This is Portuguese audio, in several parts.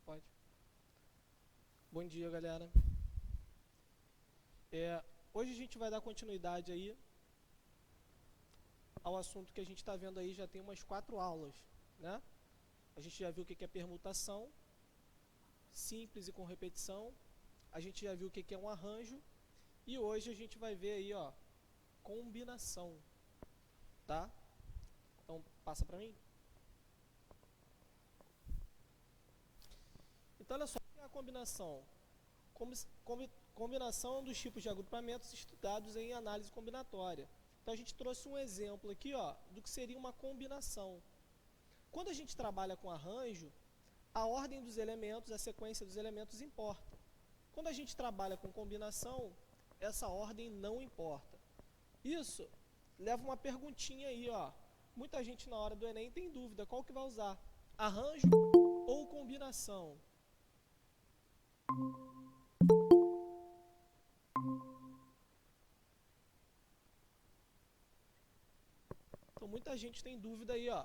Pode. Bom dia, galera. Hoje a gente vai dar continuidade aí ao assunto que a gente está vendo aí, já tem umas 4 aulas, né? A gente já viu o que é permutação, simples e com repetição. A gente já viu o que é um arranjo. E hoje a gente vai ver aí, ó, combinação, tá? Então, passa para mim. Então, olha só, o que é a combinação? Combinação é um dos tipos de agrupamentos estudados em análise combinatória. Então, a gente trouxe um exemplo aqui, ó, do que seria uma combinação. Quando a gente trabalha com arranjo, a ordem dos elementos, a sequência dos elementos importa. Quando a gente trabalha com combinação, essa ordem não importa. Isso leva uma perguntinha aí, ó. Muita gente na hora do Enem tem dúvida, qual que vai usar? Arranjo ou combinação? Então muita gente tem dúvida aí, ó.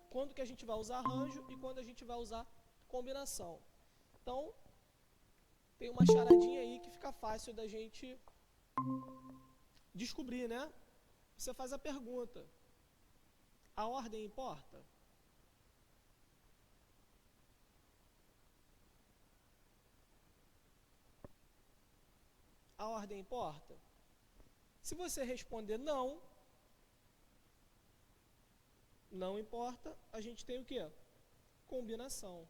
Quando que a gente vai usar arranjo e quando a gente vai usar combinação. Então, tem uma charadinha aí que fica fácil da gente descobrir, né? Você faz a pergunta: a ordem importa? A ordem importa? Se você responder não, não importa, a gente tem o quê? Combinação.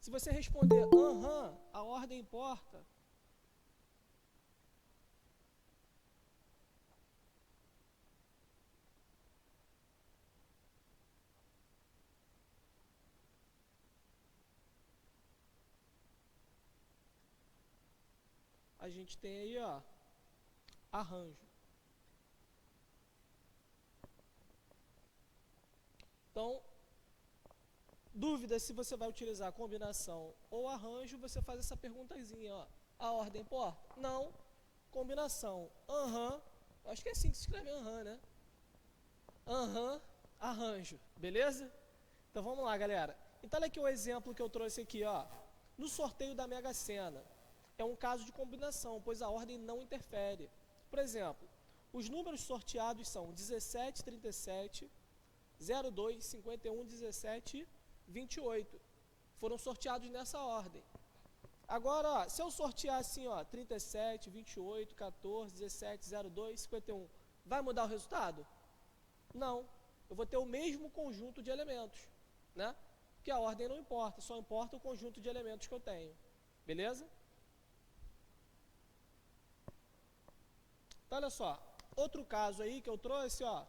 Se você responder aham, a ordem importa, a gente tem aí, ó, arranjo. Então, dúvida se você vai utilizar combinação ou arranjo, você faz essa perguntazinha, ó. A ordem importa? Não. Combinação. Aham. Acho que é assim que se escreve aham, né? Aham, arranjo. Beleza? Então vamos lá, galera. Então olha aqui o exemplo que eu trouxe aqui, ó. No sorteio da Mega Sena. É um caso de combinação, pois a ordem não interfere. Por exemplo, os números sorteados são 17, 37, 02, 51, 17 e 28. Foram sorteados nessa ordem. Agora, ó, se eu sortear assim, ó, 37, 28, 14, 17, 02, 51, vai mudar o resultado? Não. Eu vou ter o mesmo conjunto de elementos, né? Porque a ordem não importa, só importa o conjunto de elementos que eu tenho. Beleza? Então, olha só. Outro caso aí que eu trouxe, ó.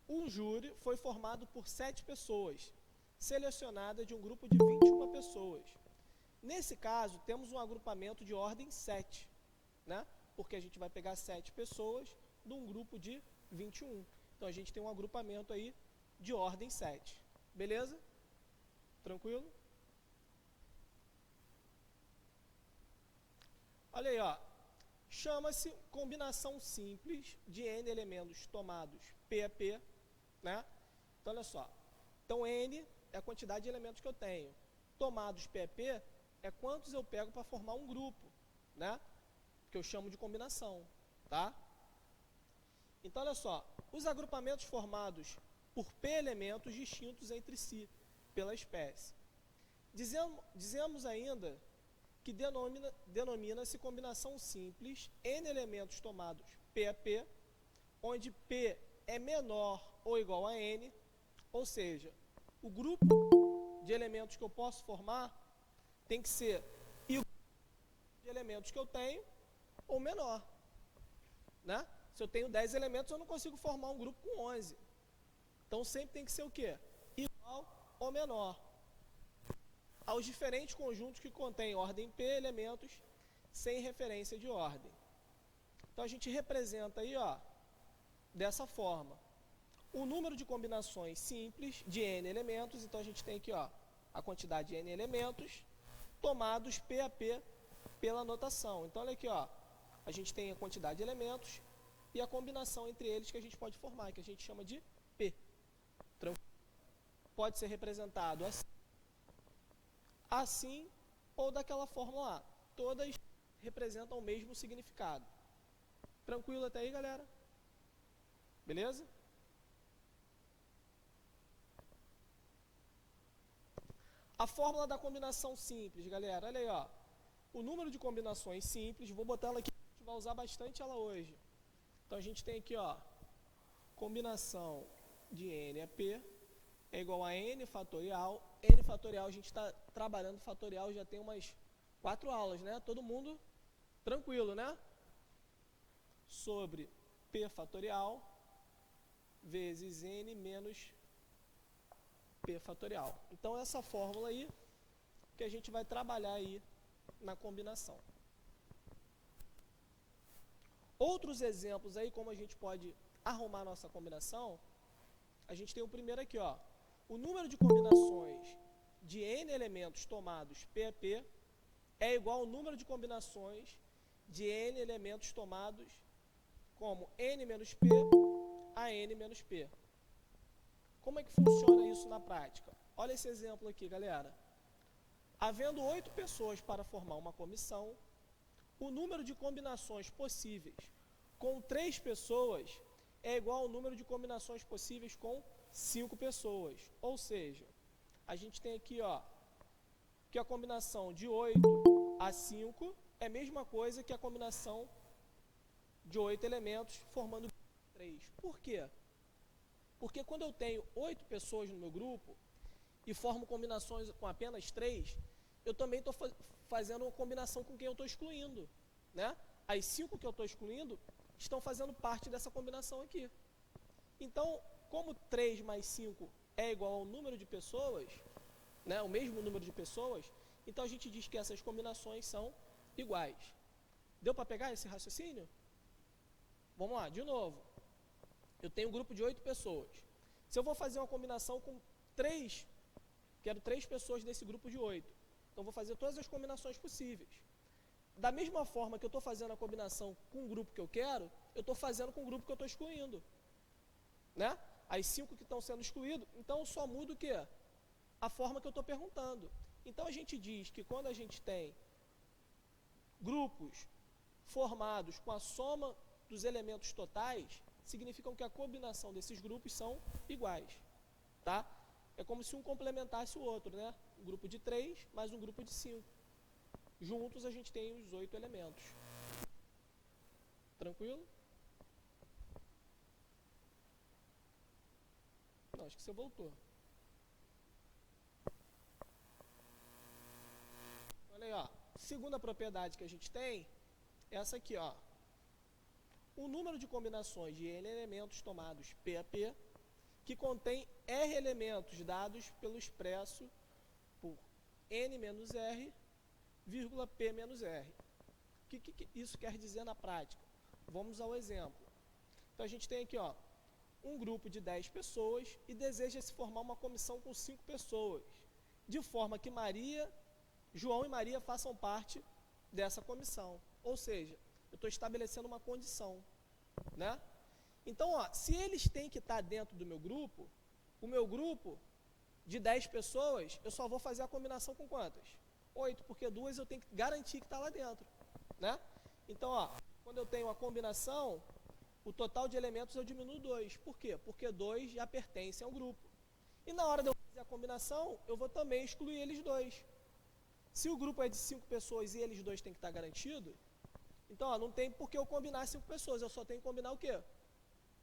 Um júri foi formado por 7 pessoas, selecionada de um grupo de 21 pessoas. Nesse caso, temos um agrupamento de ordem 7, né? Porque a gente vai pegar 7 pessoas de um grupo de 21. Então, a gente tem um agrupamento aí de ordem 7. Beleza? Tranquilo? Olha aí, ó. Chama-se combinação simples de N elementos tomados P a P, né? Então, olha só. Então, N é a quantidade de elementos que eu tenho. Tomados P a P é quantos eu pego para formar um grupo, né? Que eu chamo de combinação, tá? Então, olha só. Os agrupamentos formados por P elementos distintos entre si, pela espécie. Dizemos ainda que denomina-se combinação simples N elementos tomados P a P, onde P é menor ou igual a N, ou seja, o grupo de elementos que eu posso formar tem que ser igual ao de elementos que eu tenho ou menor, né? Se eu tenho 10 elementos, eu não consigo formar um grupo com 11. Então, sempre tem que ser o quê? Igual ou menor aos diferentes conjuntos que contêm ordem P elementos sem referência de ordem. Então, a gente representa aí, ó, dessa forma. O número de combinações simples de N elementos, então a gente tem aqui, ó, a quantidade de N elementos tomados P a P pela notação. Então, olha aqui, ó, a gente tem a quantidade de elementos e a combinação entre eles que a gente pode formar, que a gente chama de P. Pode ser representado assim ou daquela forma lá. Todas representam o mesmo significado. Tranquilo até aí, galera? Beleza? A fórmula da combinação simples, galera, olha aí, ó. O número de combinações simples, vou botar ela aqui, a gente vai usar bastante ela hoje. Então a gente tem aqui, ó, combinação de n é p, é igual a n fatorial. N fatorial, a gente está trabalhando fatorial, já tem umas 4 aulas, né? Todo mundo tranquilo, né? Sobre p fatorial vezes n menos p fatorial. Então, essa fórmula aí que a gente vai trabalhar aí na combinação. Outros exemplos aí, como a gente pode arrumar a nossa combinação, a gente tem o primeiro aqui, ó. O número de combinações de n elementos tomados P a P é igual ao número de combinações de n elementos tomados como n menos P a n menos P. Como é que funciona isso na prática? Olha esse exemplo aqui, galera. Havendo 8 pessoas para formar uma comissão, o número de combinações possíveis com 3 pessoas é igual ao número de combinações possíveis com 5 pessoas. Ou seja, a gente tem aqui, ó, que a combinação de 8 a 5 é a mesma coisa que a combinação de 8 elementos formando 3. Por quê? Porque quando eu tenho 8 pessoas no meu grupo e formo combinações com apenas 3, eu também estou fazendo uma combinação com quem eu estou excluindo, né? As 5 que eu estou excluindo estão fazendo parte dessa combinação aqui. Então, como 3 mais 5 é igual ao número de pessoas, né, o mesmo número de pessoas, então a gente diz que essas combinações são iguais. Deu para pegar esse raciocínio? Vamos lá, de novo. Eu tenho um grupo de 8 pessoas. Se eu vou fazer uma combinação com 3, quero 3 pessoas desse grupo de 8. Então, vou fazer todas as combinações possíveis. Da mesma forma que eu estou fazendo a combinação com o grupo que eu quero, eu estou fazendo com o grupo que eu estou excluindo. Né? As 5 que estão sendo excluídos, então eu só mudo o quê? A forma que eu estou perguntando. Então, a gente diz que quando a gente tem grupos formados com a soma dos elementos totais, significam que a combinação desses grupos são iguais, tá? É como se um complementasse o outro, né? Um grupo de 3 mais um grupo de 5. Juntos a gente tem os 8 elementos. Tranquilo? Não, acho que você voltou. Olha aí, ó. Segunda propriedade que a gente tem, essa aqui, ó. O número de combinações de n elementos tomados P a P, que contém R elementos dados pelo expresso por n menos R, vírgula P menos R. O que isso quer dizer na prática? Vamos ao exemplo. Então, a gente tem aqui, ó, um grupo de 10 pessoas e deseja se formar uma comissão com 5 pessoas, de forma que João e Maria façam parte dessa comissão. Ou seja, eu estou estabelecendo uma condição, né? Então, ó, se eles têm que estar dentro do meu grupo, o meu grupo de 10 pessoas, eu só vou fazer a combinação com quantas? 8, porque 2 eu tenho que garantir que está lá dentro, né? Então, ó, quando eu tenho a combinação, o total de elementos eu diminuo 2. Por quê? Porque 2 já pertence ao grupo. E na hora de eu fazer a combinação, eu vou também excluir eles dois. Se o grupo é de 5 pessoas e eles dois têm que estar garantidos, então, ó, não tem por que eu combinar 5 pessoas, eu só tenho que combinar o quê?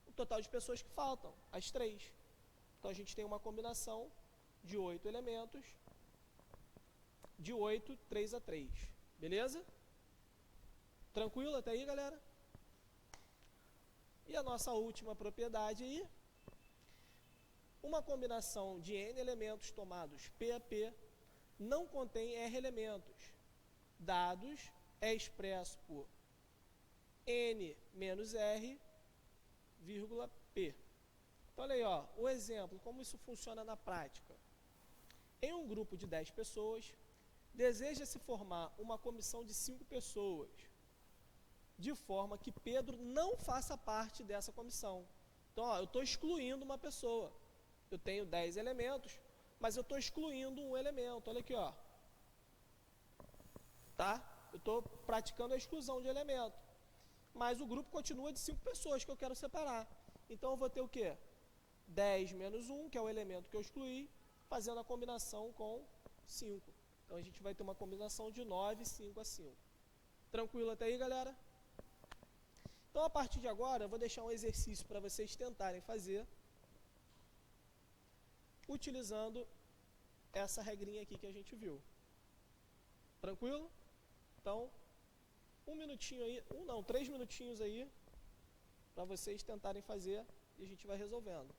O total de pessoas que faltam, as 3. Então, a gente tem uma combinação de 8 elementos, de 8, 3 a 3. Beleza? Tranquilo até aí, galera? E a nossa última propriedade aí, uma combinação de n elementos tomados P a P não contém R elementos. Dados é expresso por n menos R, vírgula P. Então, olha aí, ó, o exemplo, como isso funciona na prática. Em um grupo de 10 pessoas, deseja-se formar uma comissão de 5 pessoas, de forma que Pedro não faça parte dessa comissão. Então, ó, eu estou excluindo uma pessoa. Eu tenho 10 elementos, mas eu estou excluindo um elemento. Olha aqui, ó. Tá? Eu estou praticando a exclusão de elemento. Mas o grupo continua de 5 pessoas que eu quero separar. Então, eu vou ter o quê? 10 menos 1, que é o elemento que eu excluí, fazendo a combinação com 5. Então, a gente vai ter uma combinação de 9, 5 a 5. Tranquilo até aí, galera? Então, a partir de agora, eu vou deixar um exercício para vocês tentarem fazer, utilizando essa regrinha aqui que a gente viu. Tranquilo? Então, um minutinho aí, 3 minutinhos aí, para vocês tentarem fazer e a gente vai resolvendo.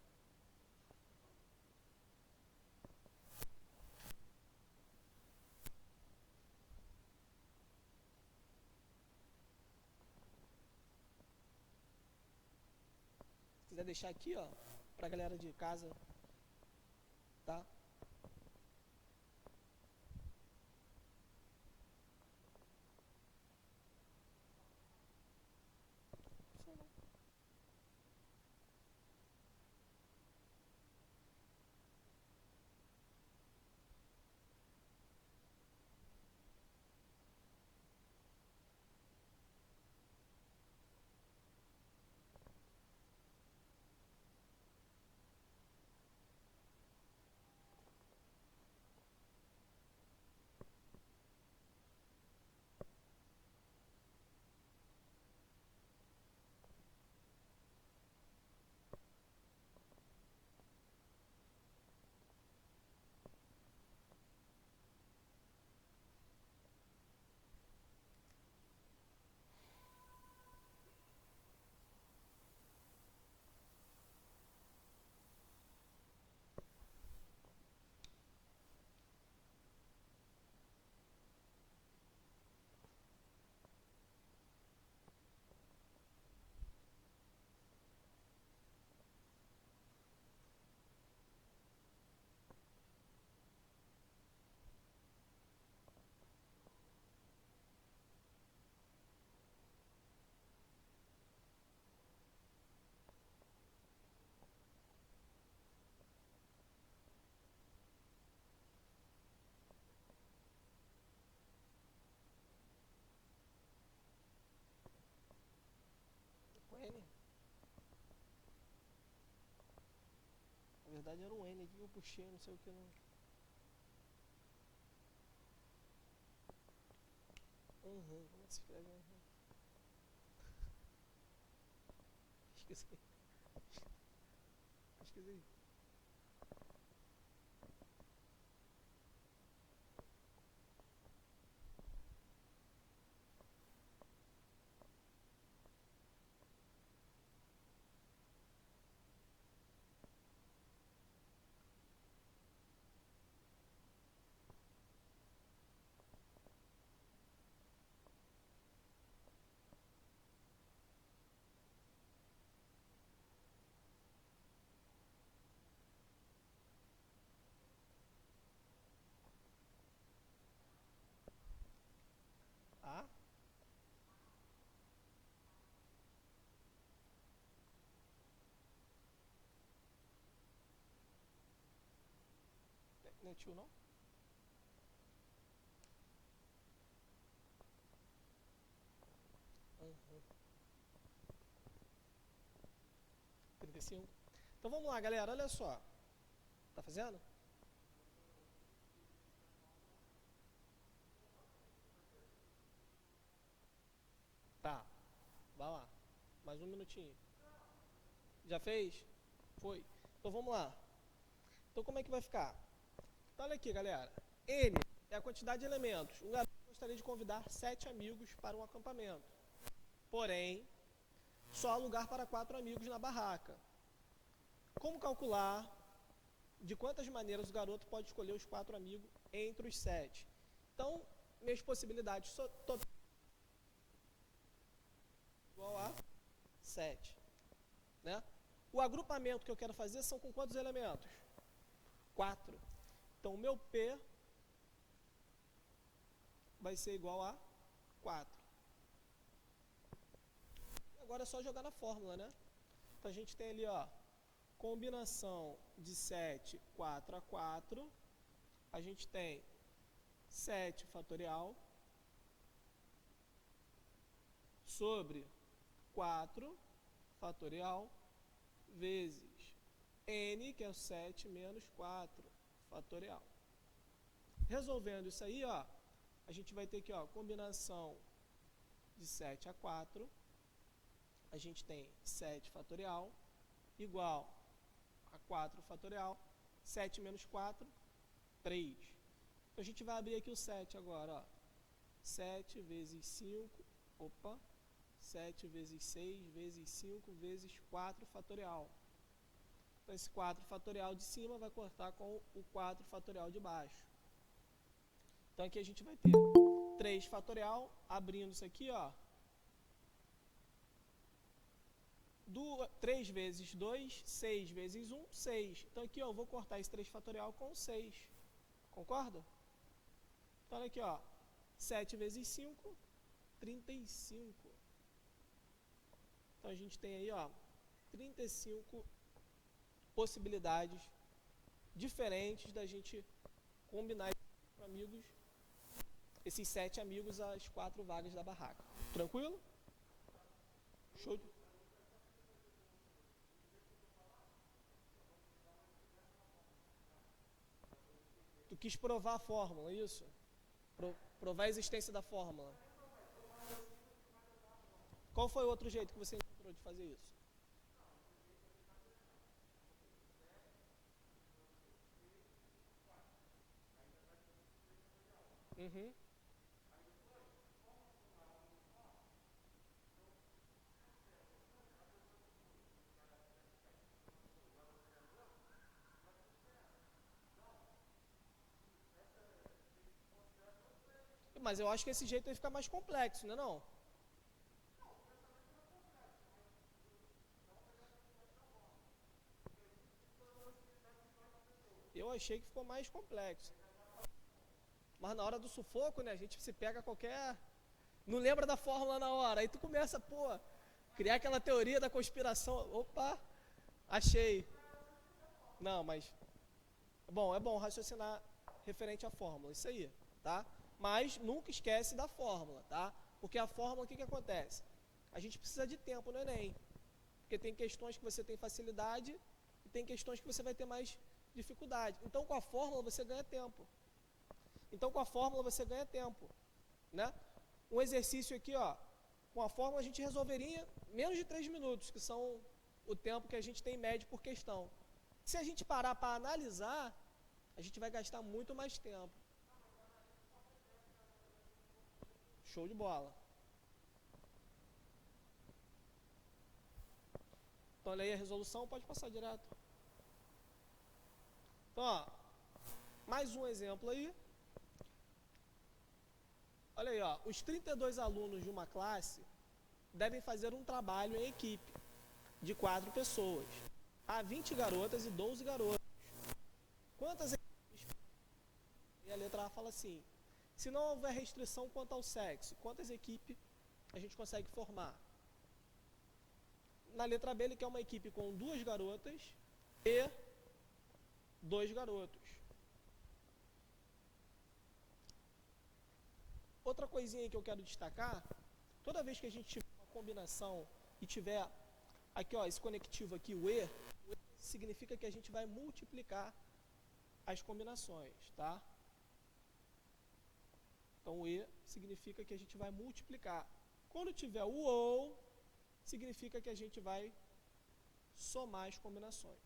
Se quiser deixar aqui, ó, para a galera de casa, tá? Com N. Na verdade era um N aqui que eu puxei, não sei o que não. Como é que se escreve? Esqueci. Esqueci. A. Não é tio, não? Uhum. 35. Então vamos lá, galera, olha só. Tá fazendo? Tá. Vai lá. Mais um minutinho. Já fez? Foi. Então vamos lá. Então como é que vai ficar? Então olha aqui, galera. N é a quantidade de elementos. Um garoto gostaria de convidar 7 amigos para um acampamento. Porém, só há lugar para 4 amigos na barraca. Como calcular de quantas maneiras o garoto pode escolher os 4 amigos entre os 7? Então, minhas possibilidades totais igual a 7. Né? O agrupamento que eu quero fazer são com quantos elementos? 4. Então, o meu P vai ser igual a 4. agora é só jogar na fórmula, né? Então a gente tem ali, ó, combinação de 7, 4 a 4. A gente tem 7 fatorial sobre 4 fatorial vezes n, que é o 7 menos 4 fatorial. Resolvendo isso aí, ó, a gente vai ter aqui, ó, combinação de 7 a 4. A gente tem 7 fatorial igual a 4 fatorial. 7 menos 4, 3. Então a gente vai abrir aqui o 7 agora, ó. 7 vezes 5, opa, 7 vezes 6 vezes 5 vezes 4 fatorial. Então esse 4 fatorial de cima vai cortar com o 4 fatorial de baixo. Então aqui a gente vai ter 3 fatorial, abrindo isso aqui, ó. 3 vezes 2, 6 vezes 1, 6. Então aqui, ó, eu vou cortar esse 3 fatorial com 6. Concorda? Então olha aqui, ó. 7 vezes 5, 35. Então a gente tem aí, ó, 35 possibilidades diferentes da gente combinar com amigos, esses 7 amigos, as 4 vagas da barraca. Tranquilo? Show de... Tu quis provar a fórmula, isso? Provar a existência da fórmula. Qual foi o outro jeito que você encontrou de fazer isso? Uhum. Mas eu acho que esse jeito vai ficar mais complexo, né, não? Eu achei que ficou mais complexo. Mas na hora do sufoco, né, a gente se pega qualquer... Não lembra da fórmula na hora. Aí tu começa, pô, criar aquela teoria da conspiração. Opa, achei. Não, mas... Bom, é bom raciocinar referente à fórmula, isso aí, tá? Mas nunca esquece da fórmula, tá? Porque a fórmula, o que acontece? A gente precisa de tempo no Enem. Porque tem questões que você tem facilidade e tem questões que você vai ter mais dificuldade. Então, com a fórmula, você ganha tempo. Né? Um exercício aqui, ó, com a fórmula a gente resolveria em menos de 3 minutos, que são o tempo que a gente tem em média por questão. Se a gente parar para analisar, a gente vai gastar muito mais tempo. Show de bola. Então, olha aí a resolução, pode passar direto. Então, ó, mais um exemplo aí. Olha aí, ó, os 32 alunos de uma classe devem fazer um trabalho em equipe de 4 pessoas. Há 20 garotas e 12 garotos. Quantas equipes? E a letra A fala assim: se não houver restrição quanto ao sexo, quantas equipes a gente consegue formar? Na letra B ele quer uma equipe com 2 garotas e 2 garotos. Outra coisinha que eu quero destacar, toda vez que a gente tiver uma combinação e tiver aqui, ó, esse conectivo aqui, o E significa que a gente vai multiplicar as combinações, tá? Então, o E significa que a gente vai multiplicar. Quando tiver o OU, significa que a gente vai somar as combinações.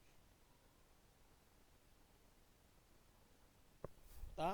Tá?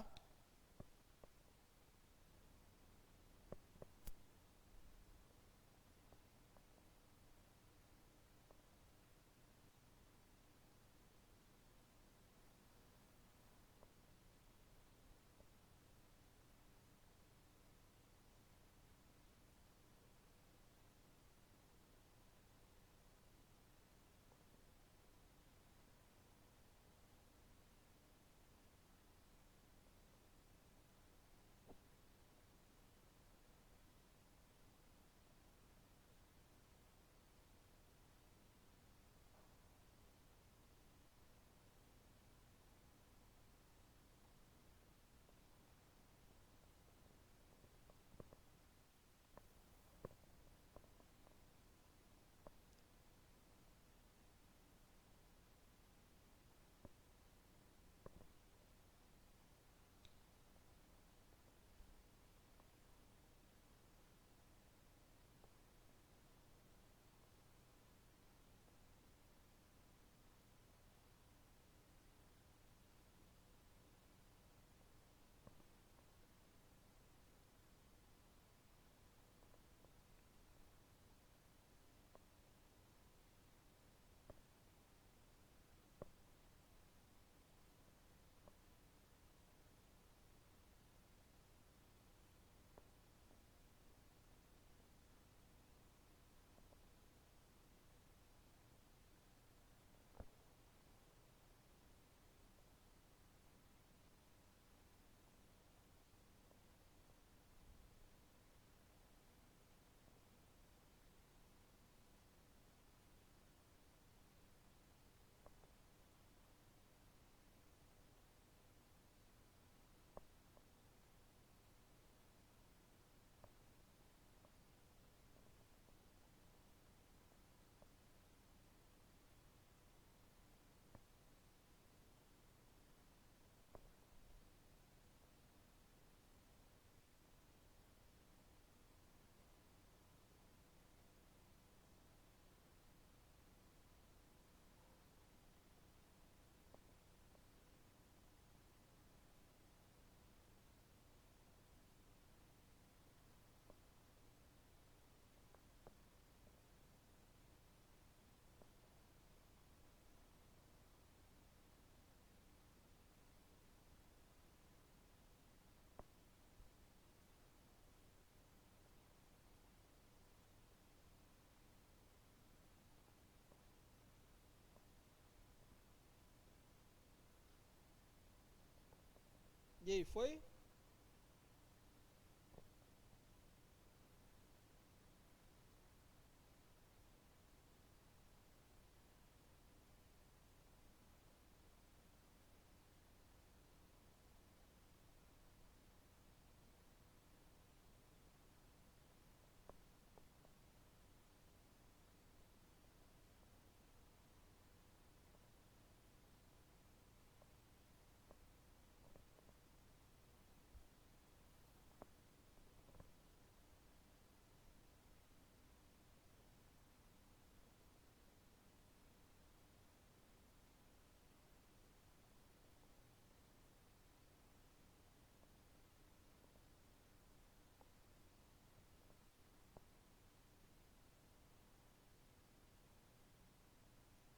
E aí, foi?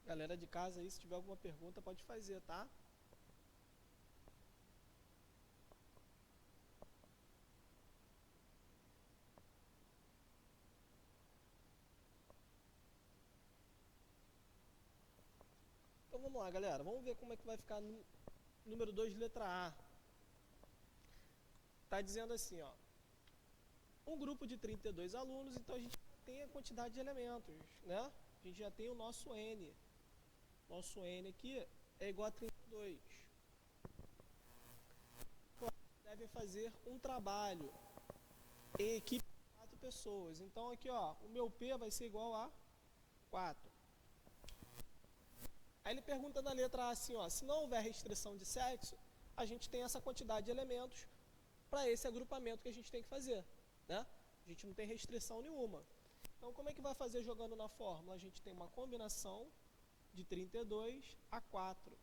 Galera de casa aí, se tiver alguma pergunta, pode fazer, tá? Então vamos lá, galera. Vamos ver como é que vai ficar no número 2, letra A. Tá dizendo assim, ó. Um grupo de 32 alunos, então a gente tem a quantidade de elementos, né? A gente já tem o nosso N. Nosso N aqui é igual a 32. Devem fazer um trabalho em equipe de 4 pessoas. Então aqui, ó, o meu P vai ser igual a 4. Aí ele pergunta na letra A assim, ó, se não houver restrição de sexo, a gente tem essa quantidade de elementos para esse agrupamento que a gente tem que fazer, né? A gente não tem restrição nenhuma. Então, como é que vai fazer jogando na fórmula? A gente tem uma combinação de 32 a 4.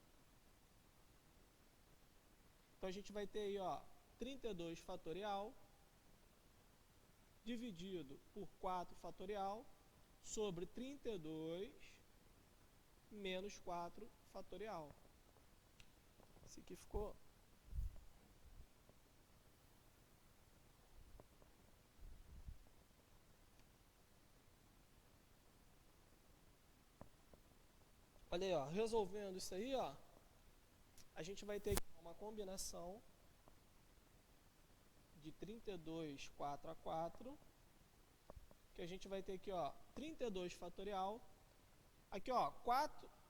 Então, a gente vai ter aí, ó, 32 fatorial dividido por 4 fatorial sobre 32 menos 4 fatorial. Esse aqui ficou... Olha aí, ó, resolvendo isso aí, ó, a gente vai ter uma combinação de 32, 4 a 4, que a gente vai ter aqui, ó, 32 fatorial. Aqui, ó,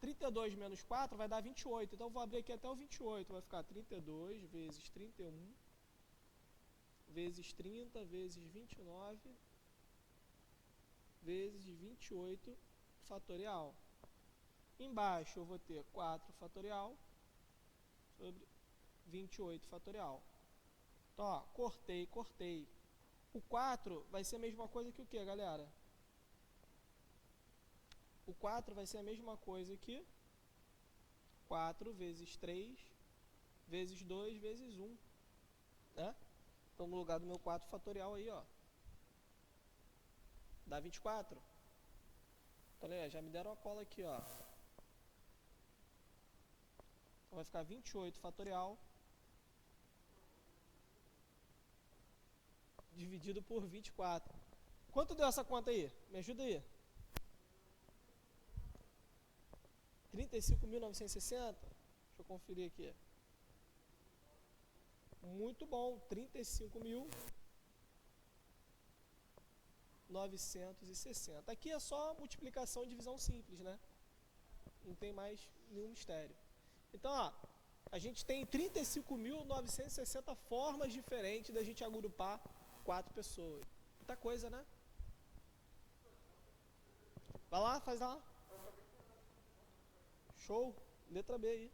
32 menos 4 vai dar 28. Então, eu vou abrir aqui até o 28. Vai ficar 32 vezes 31 vezes 30 vezes 29 vezes 28 fatorial. Embaixo eu vou ter 4 fatorial sobre 28 fatorial. Então, ó, cortei. O 4 vai ser a mesma coisa que o que, galera? O 4 vai ser a mesma coisa que 4 vezes 3 vezes 2 vezes 1, né? Então, no lugar do meu 4 fatorial aí, ó, dá 24. Então, olha aí, já me deram a cola aqui, ó. Então, vai ficar 28 fatorial dividido por 24. Quanto deu essa conta aí? Me ajuda aí. 35.960? Deixa eu conferir aqui. Muito bom, 35.960. Aqui é só multiplicação e divisão simples, né? Não tem mais nenhum mistério. Então, ó, a gente tem 35.960 formas diferentes da gente agrupar 4 pessoas. Muita coisa, né? Vai lá, faz lá. Show. Letra B aí.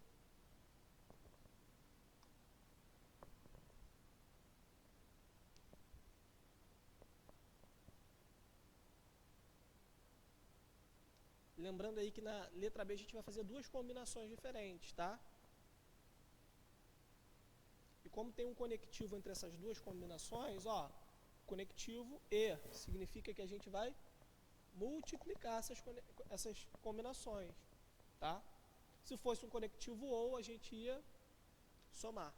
Lembrando aí que na letra B a gente vai fazer 2 combinações diferentes, tá? E como tem um conectivo entre essas 2 combinações, ó, conectivo E significa que a gente vai multiplicar essas combinações, tá? Se fosse um conectivo OU, a gente ia somar.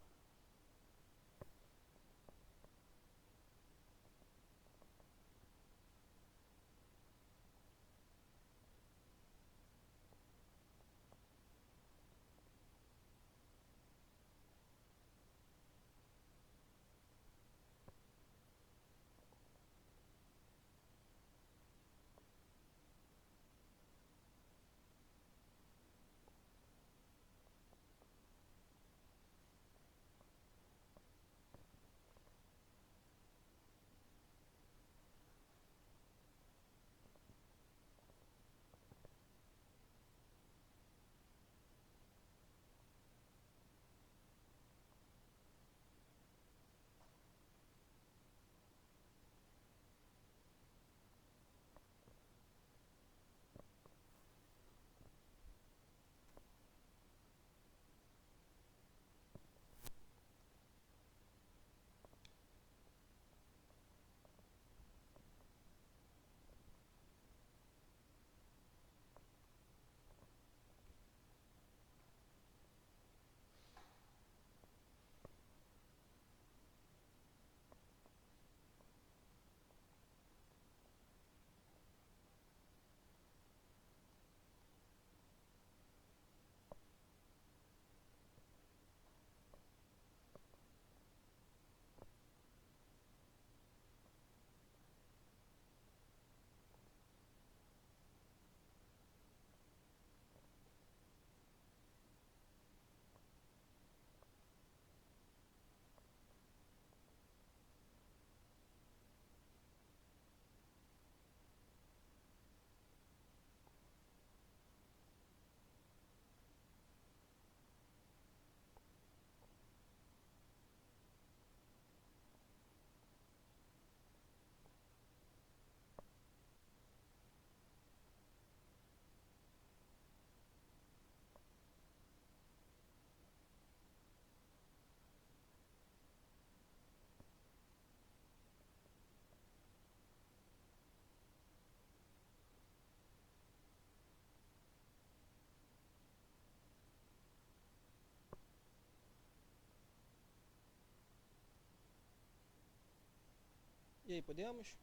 E aí, podemos?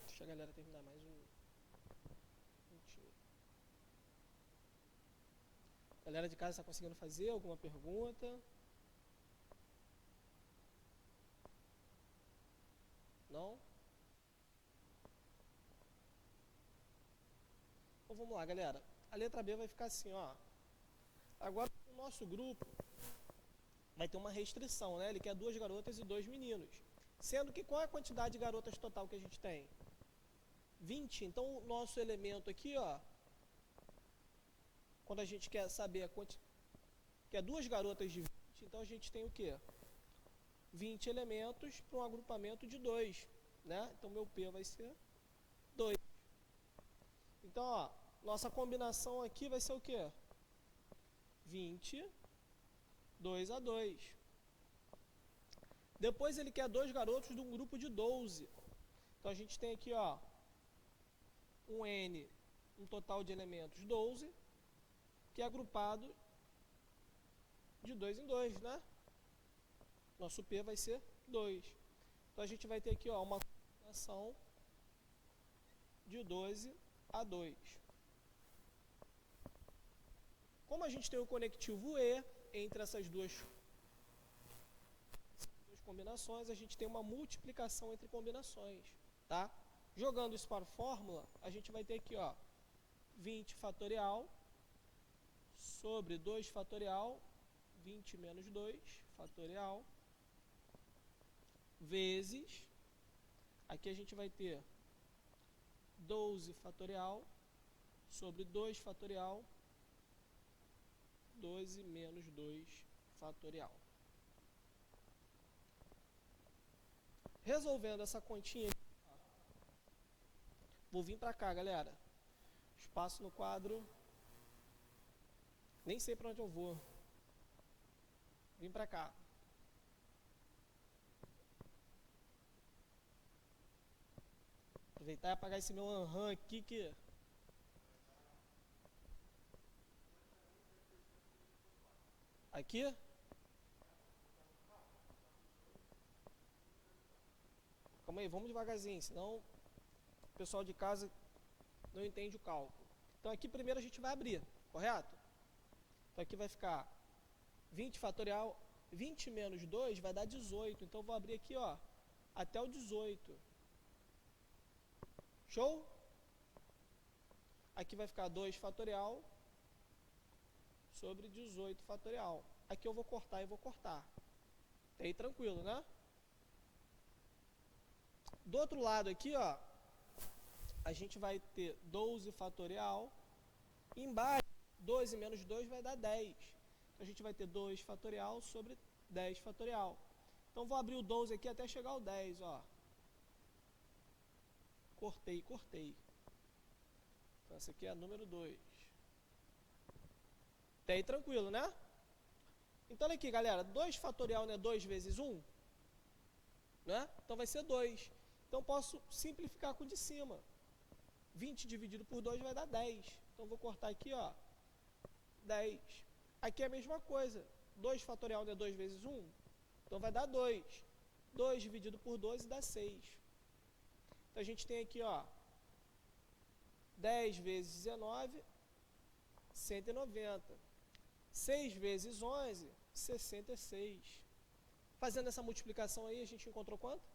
Deixa a galera terminar mais um minutinho. Galera de casa está conseguindo fazer alguma pergunta? Não? Então vamos lá, galera. A letra B vai ficar assim, ó. Agora o nosso grupo vai ter uma restrição, né? Ele quer 2 garotas e 2 meninos. Sendo que qual é a quantidade de garotas total que a gente tem? 20. Então o nosso elemento aqui, ó, quando a gente quer saber a quantidade, quer 2 garotas de 20, então a gente tem o quê? 20 elementos para um agrupamento de 2, né? Então meu P vai ser 2. Então, ó, nossa combinação aqui vai ser o quê? 20, 2 a 2. Depois ele quer 2 garotos de um grupo de 12. Então a gente tem aqui, ó, um N, um total de elementos 12, que é agrupado de 2 em 2, né? Nosso P vai ser 2. Então a gente vai ter aqui, ó, uma combinação de 12 a 2. Como a gente tem o conectivo E entre essas duas combinações, a gente tem uma multiplicação entre combinações, tá? Jogando isso para a fórmula, a gente vai ter aqui, ó, 20 fatorial sobre 2 fatorial, 20 menos 2 fatorial, vezes, aqui a gente vai ter 12 fatorial sobre 2 fatorial, 12 menos 2 fatorial. Resolvendo essa continha aqui, vou vir para cá, galera. Espaço no quadro. Nem sei para onde eu vou. Vim para cá. Aproveitar e apagar esse meu Anham aqui que... Aqui? Calma aí, vamos devagarzinho, senão o pessoal de casa não entende o cálculo. Então aqui primeiro a gente vai abrir, correto? Então aqui vai ficar 20 fatorial, 20 menos 2 vai dar 18. Então eu vou abrir aqui, ó, até o 18. Show? Aqui vai ficar 2 fatorial sobre 18 fatorial. Aqui eu vou cortar e vou cortar. Tá aí tranquilo, né? Do outro lado aqui, ó, a gente vai ter 12 fatorial. Embaixo, 12 menos 2 vai dar 10. Então a gente vai ter 2 fatorial sobre 10 fatorial. Então vou abrir o 12 aqui até chegar ao 10, ó. Cortei, cortei. Então essa aqui é a número 2. Tá aí tranquilo, né? Então olha aqui, galera, 2 fatorial não é 2 vezes 1? Né? Então vai ser 2. Então posso simplificar com o de cima. 20 dividido por 2 vai dar 10. Então vou cortar aqui, ó, 10. Aqui é a mesma coisa. 2 fatorial não é 2 vezes 1? Então vai dar 2. 2 dividido por 12 dá 6. Então a gente tem aqui, ó, 10 vezes 19, 190. 6 vezes 11, 66. Fazendo essa multiplicação aí, a gente encontrou quanto?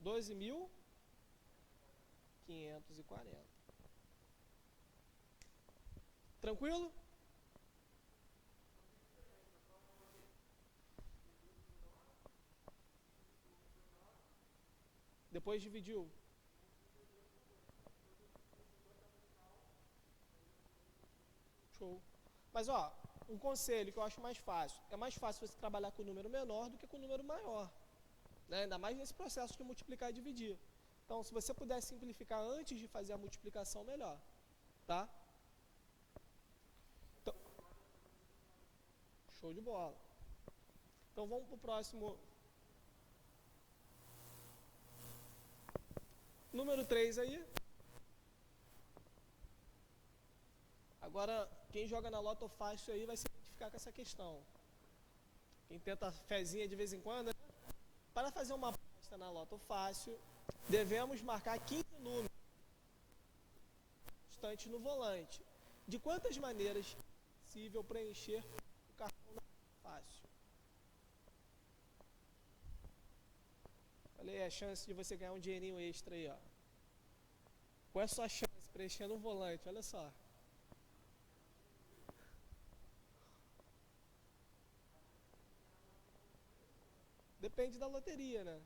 12.540. Tranquilo? Depois dividiu. Show. Mas ó, um conselho que eu acho mais fácil. É mais fácil você trabalhar com o número menor do que com o número maior. né? Ainda mais nesse processo de multiplicar e dividir. Então, se você puder simplificar antes de fazer a multiplicação, melhor, tá? Então, show de bola. Então, vamos para o próximo. Número 3 aí. Agora, quem joga na Loto Fácil aí vai se identificar com essa questão. Quem tenta fezinha de vez em quando, né? Para fazer uma aposta na Loto Fácil, devemos marcar 15 números constantes no volante. De quantas maneiras é possível preencher o cartão na Loto Fácil? Olha aí a chance de você ganhar um dinheirinho extra aí, ó. Qual é a sua chance preenchendo um volante? Olha só. Depende da loteria, né?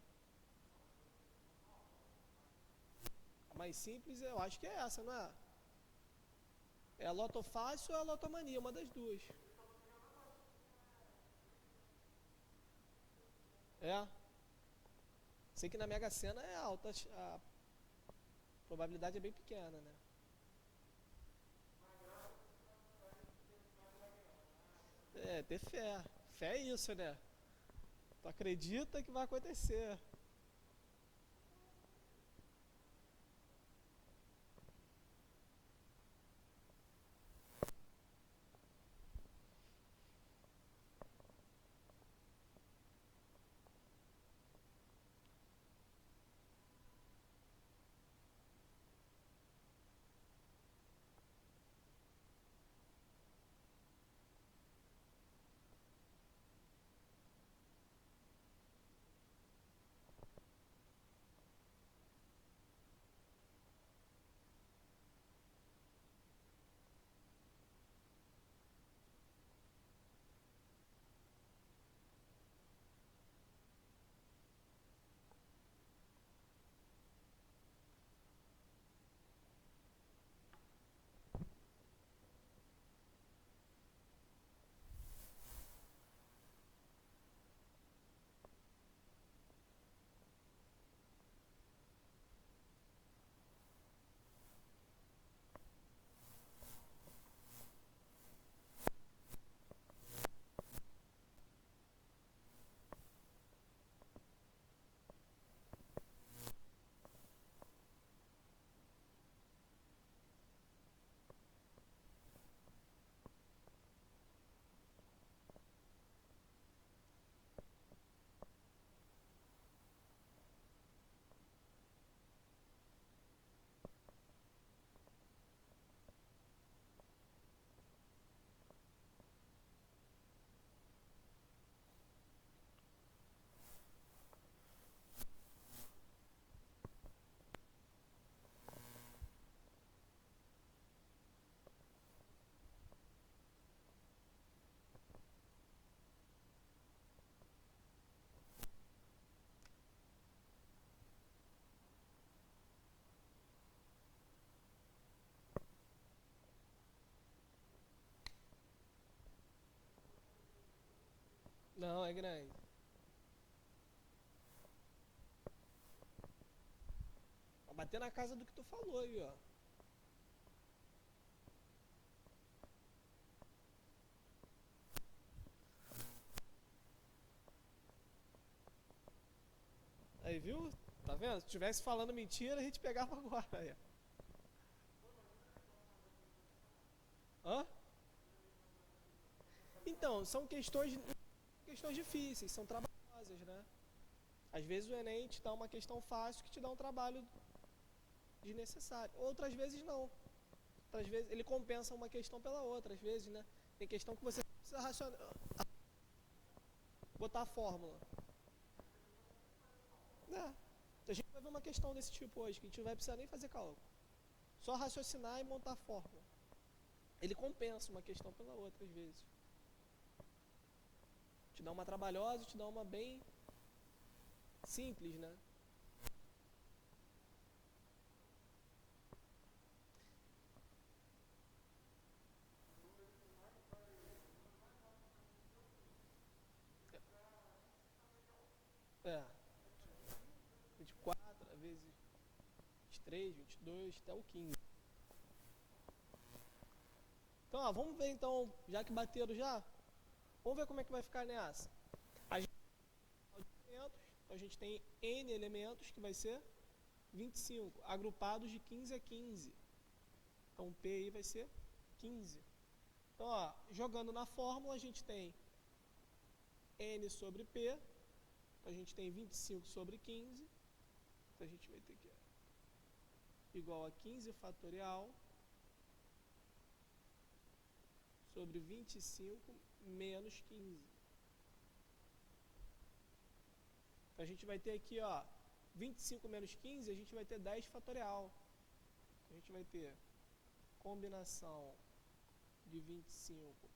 A mais simples eu acho que é essa, não é? É a Loto Fácil ou a Lotomania, uma das duas. É. Sei que na Mega Sena é alta, a probabilidade é bem pequena, né? É, ter fé. Fé é isso, né? Tu acredita que vai acontecer. Não, é grande. Vai bater na casa do que tu falou aí, ó. Aí, viu? Tá vendo? Se tivesse falando mentira, a gente pegava agora. Aí. Hã? Então, são questões difíceis, são trabalhosas, né? Às vezes o Enem te dá uma questão fácil que te dá um trabalho desnecessário. Outras vezes não. Outras vezes ele compensa uma questão pela outra, às vezes, né? Tem questão que você precisa botar a fórmula. Né? A gente vai ver uma questão desse tipo hoje, que a gente não vai precisar nem fazer cálculo. Só raciocinar e montar a fórmula. Ele compensa uma questão pela outra, às vezes. Te dá uma trabalhosa, te dá uma bem simples, né? É. 24, às vezes 23, 22, até o 15. Então, ó, vamos ver então, já que bateram já, vamos ver como é que vai ficar nessa. A gente tem N elementos, que vai ser 25, agrupados de 15 a 15. Então, P aí vai ser 15. Então, ó, jogando na fórmula, a gente tem N sobre P. Então, a gente tem 25 sobre 15. Então, a gente vai ter que igual a 15 fatorial sobre 25 menos 15. Então, a gente vai ter aqui, ó, 25 menos 15, a gente vai ter 10 fatorial. A gente vai ter combinação de 25,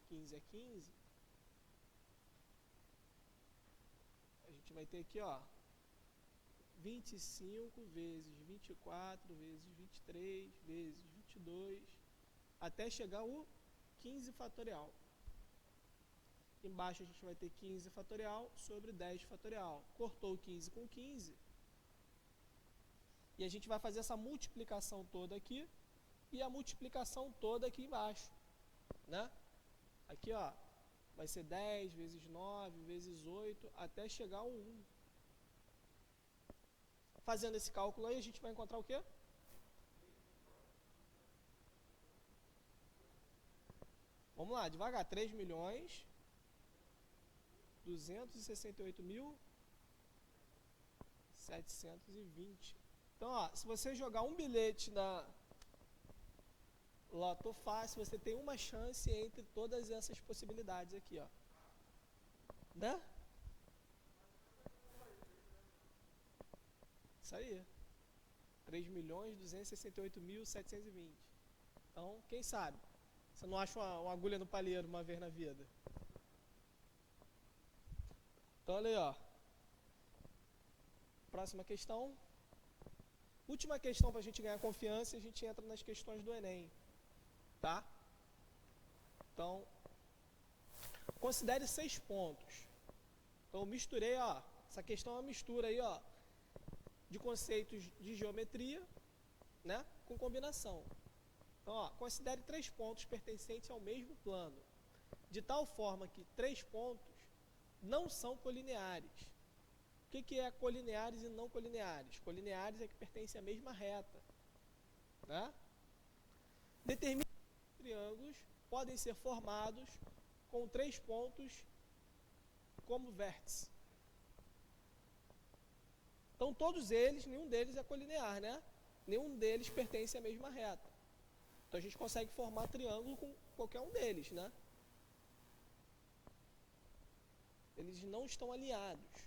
15 a 15. A gente vai ter aqui, ó, 25 vezes 24 vezes 23 vezes 22, até chegar o 15 fatorial. Embaixo a gente vai ter 15 fatorial sobre 10 fatorial. Cortou o 15 com 15. E a gente vai fazer essa multiplicação toda aqui e a multiplicação toda aqui embaixo, né? Aqui, ó, vai ser 10 vezes 9 vezes 8 até chegar ao 1. Fazendo esse cálculo aí, a gente vai encontrar o quê? Vamos lá, devagar. 3.268.720. Então, ó, se você jogar um bilhete na Loto Fácil, você tem uma chance entre todas essas possibilidades aqui, ó. Né? Isso aí. 3.268.720. Então, quem sabe? Você não acha uma agulha no palheiro uma vez na vida? Então, olha aí, ó. Próxima questão. Última questão para a gente ganhar confiança e a gente entra nas questões do Enem. Tá? Então, considere 6 pontos. Então, eu misturei, ó. Essa questão é uma mistura aí, ó, de conceitos de geometria, né, com combinação. Então, ó, considere 3 pontos pertencentes ao mesmo plano, de tal forma que 3 pontos não são colineares. O que é colineares e não colineares? Colineares é que pertencem à mesma reta, né? Determine que triângulos podem ser formados com 3 pontos como vértice. Então, todos eles, nenhum deles é colinear, né? Nenhum deles pertence à mesma reta. Então, a gente consegue formar triângulo com qualquer um deles, né? Eles não estão alinhados.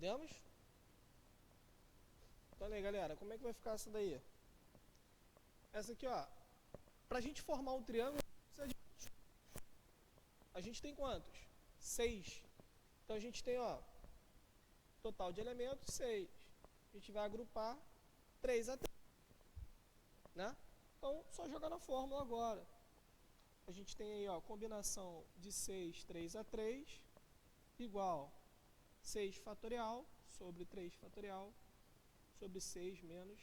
Podemos? Então, olha aí, galera, como é que vai ficar essa daí? Essa aqui, ó, para a gente formar um triângulo, a gente tem quantos? 6. Então, a gente tem, ó, total de elementos, 6. A gente vai agrupar 3 a 3, né? Então, só jogar na fórmula agora. A gente tem aí, ó, combinação de 6, 3 a 3, igual 6 fatorial sobre 3 fatorial sobre 6 menos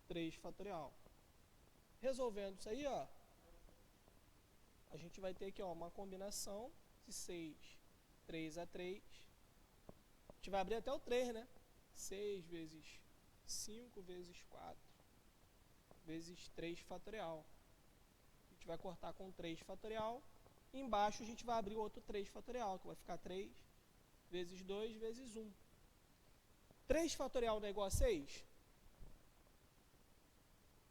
3 fatorial. Resolvendo isso aí, ó, a gente vai ter aqui, ó, uma combinação de 6, 3 a 3. A gente vai abrir até o 3, né? 6 vezes 5 vezes 4 vezes 3 fatorial. A gente vai cortar com 3 fatorial. E embaixo a gente vai abrir outro 3 fatorial, que vai ficar 3 vezes 2 vezes 1. 3 fatorial não é igual a 6?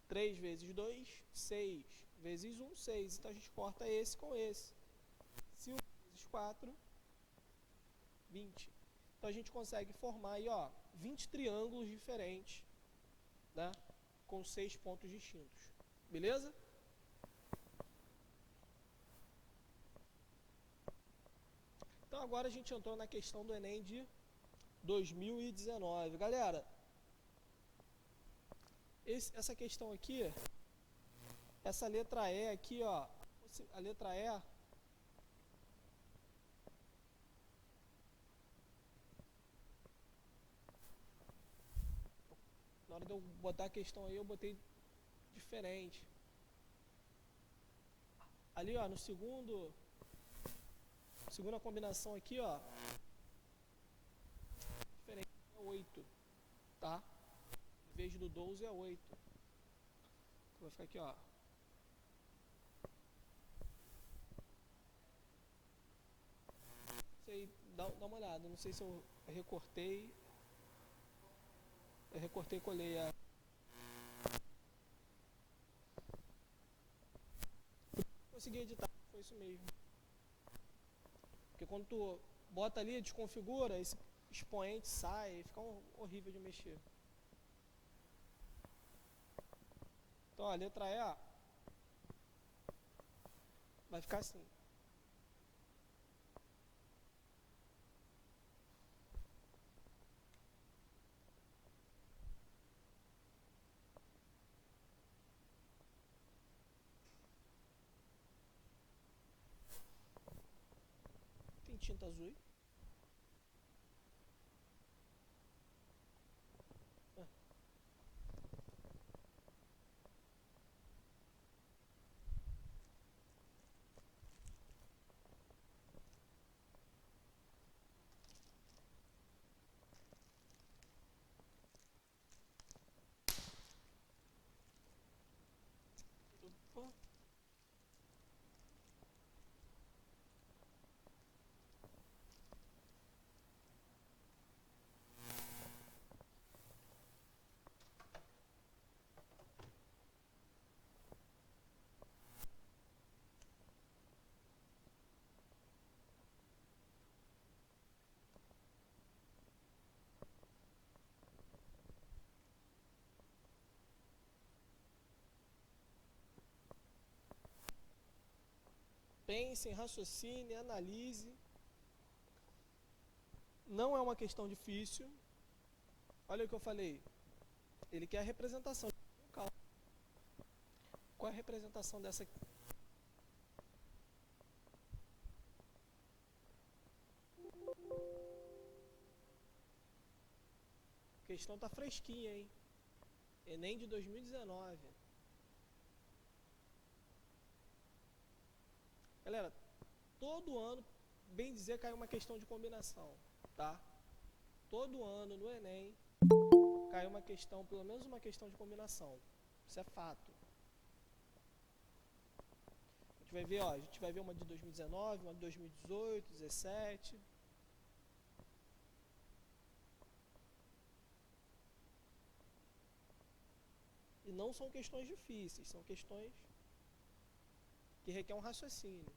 3 vezes 2, 6 vezes 1, 6. Então a gente corta esse com esse. 5 vezes 4, 20. Então a gente consegue formar aí, ó, 20 triângulos diferentes, né, com 6 pontos distintos. Beleza? Então agora a gente entrou na questão do Enem de 2019. Galera, essa questão aqui, essa letra E aqui, ó, a letra E, na hora de eu botar a questão aí, eu botei diferente. Ali, ó, no segunda combinação aqui, ó, diferente, é 8, tá? Em vez do 12 é 8. Então vai ficar aqui, ó. Não sei, dá uma olhada, não sei se eu recortei e colei a... Consegui editar, foi isso mesmo. Porque quando tu bota ali, desconfigura, esse expoente sai, fica horrível de mexer. Então, ó, a letra E, ó, vai ficar assim. Tem tinta azul aí? Ah. Opa. Pense, raciocine, analise. Não é uma questão difícil. Olha o que eu falei. Ele quer a representação. Qual é a representação dessa aqui? A questão tá fresquinha, hein? Enem de 2019. Galera, todo ano, bem dizer, cai uma questão de combinação, tá? Todo ano no Enem cai uma questão, pelo menos uma questão de combinação. Isso é fato. A gente vai ver, ó, a gente vai ver uma de 2019, uma de 2018, 17. E não são questões difíceis, são questões que requerem um raciocínio.